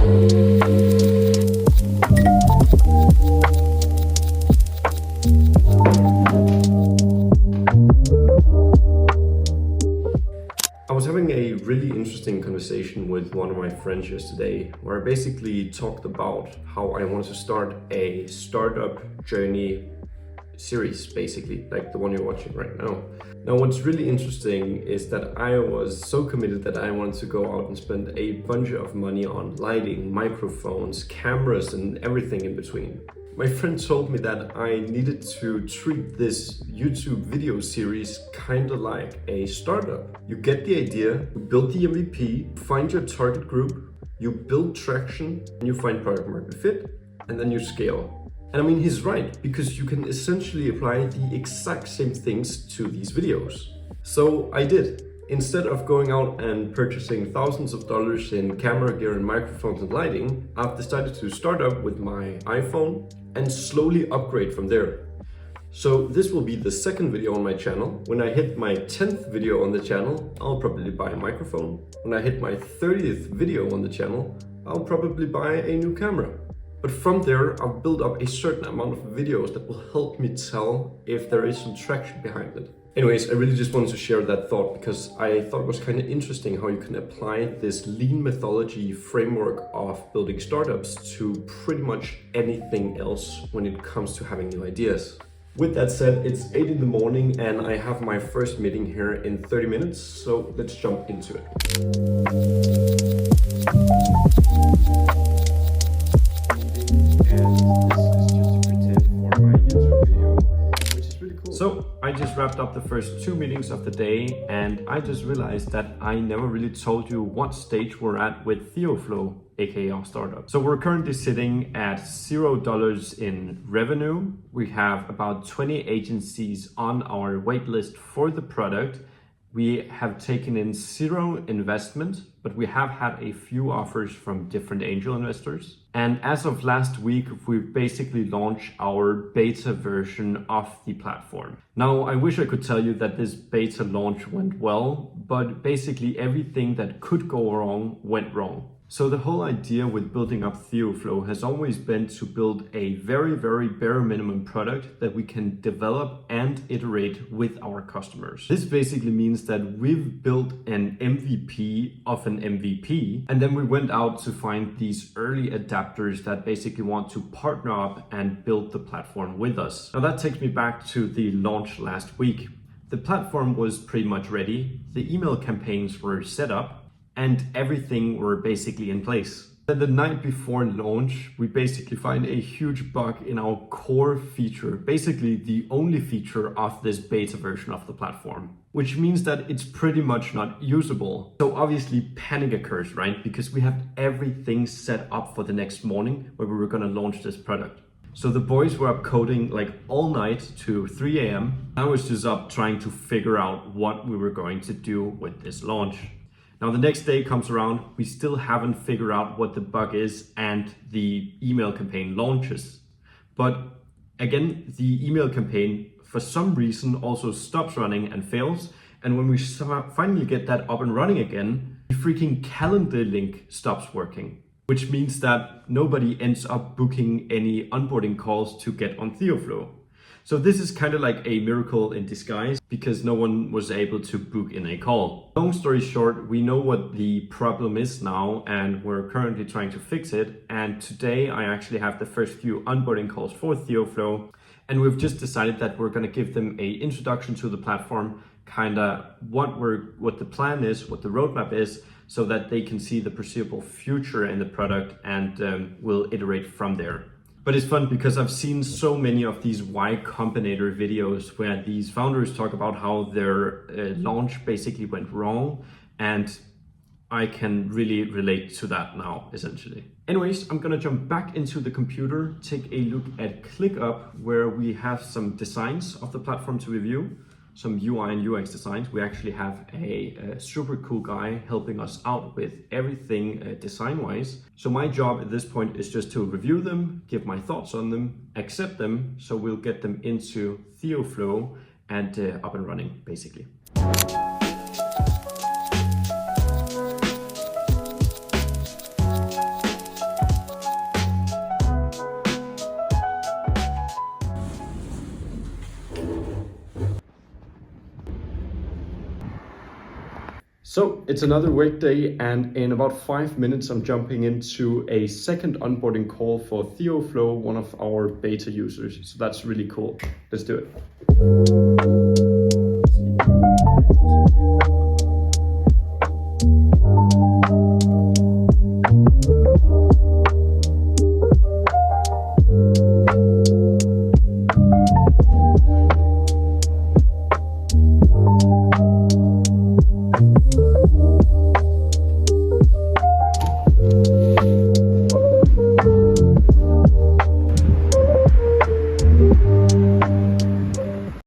I was having a really interesting conversation with one of my friends yesterday, where I basically talked about how I wanted to start a startup journey series, basically, like the one you're watching right now. Now, what's really interesting is that I was so committed that I wanted to go out and spend a bunch of money on lighting, microphones, cameras, and everything in between. My friend told me that I needed to treat this YouTube video series kind of like a startup. You get the idea, you build the MVP, find your target group, you build traction, and you find product market fit, and then you scale. And I mean, he's right, because you can essentially apply the exact same things to these videos. So I did. Instead of going out and purchasing thousands of dollars in camera gear and microphones and lighting, I've decided to start up with my iPhone and slowly upgrade from there. So this will be the second video on my channel. When I hit my 10th video on the channel, I'll probably buy a microphone. When I hit my 30th video on the channel, I'll probably buy a new camera. But from there, I've built up a certain amount of videos that will help me tell if there is some traction behind it. Anyways, I really just wanted to share that thought because I thought it was kind of interesting how you can apply this lean methodology framework of building startups to pretty much anything else when it comes to having new ideas. With that said, it's 8 in the morning and I have my first meeting here in 30 minutes, so let's jump into it. So I just wrapped up the first 2 meetings of the day and I just realized that I never really told you what stage we're at with TheoFlow, aka our startup. So we're currently sitting at $0 in revenue. We have about 20 agencies on our waitlist for the product. We have taken in 0 investment, but we have had a few offers from different angel investors. And as of last week, we've basically launched our beta version of the platform. Now, I wish I could tell you that this beta launch went well, but basically everything that could go wrong went wrong. So the whole idea with building up TheoFlow has always been to build a very, very bare minimum product that we can develop and iterate with our customers. This basically means that we've built an MVP of an MVP, and then we went out to find these early adapters that basically want to partner up and build the platform with us. Now that takes me back to the launch last week. The platform was pretty much ready. The email campaigns were set up, and everything were basically in place. Then the night before launch, we basically find a huge bug in our core feature, basically the only feature of this beta version of the platform, which means that it's pretty much not usable. So obviously panic occurs, right? Because we have everything set up for the next morning where we were gonna launch this product. So the boys were up coding like all night to 3 a.m. I was just up trying to figure out what we were going to do with this launch. Now the next day comes around, we still haven't figured out what the bug is and the email campaign launches. But again, the email campaign for some reason also stops running and fails. And when we finally get that up and running again, the freaking calendar link stops working, which means that nobody ends up booking any onboarding calls to get on TheoFlow. So this is kind of like a miracle in disguise because no one was able to book in a call. Long story short, we know what the problem is now and we're currently trying to fix it. And today I actually have the first few onboarding calls for TheoFlow. And we've just decided that we're going to give them an introduction to the platform, kind of what the plan is, what the roadmap is, so that they can see the foreseeable future in the product and we'll iterate from there. But it's fun because I've seen so many of these Y Combinator videos where these founders talk about how their launch basically went wrong, and I can really relate to that now, essentially. Anyways, I'm gonna jump back into the computer, take a look at ClickUp, where we have some designs of the platform to review, some UI and UX designs. We actually have a super cool guy helping us out with everything design-wise. So my job at this point is just to review them, give my thoughts on them, accept them, so we'll get them into TheoFlow and up and running, basically. So it's another workday, and in about 5 minutes, I'm jumping into a second onboarding call for TheoFlow, one of our beta users. So that's really cool. Let's do it.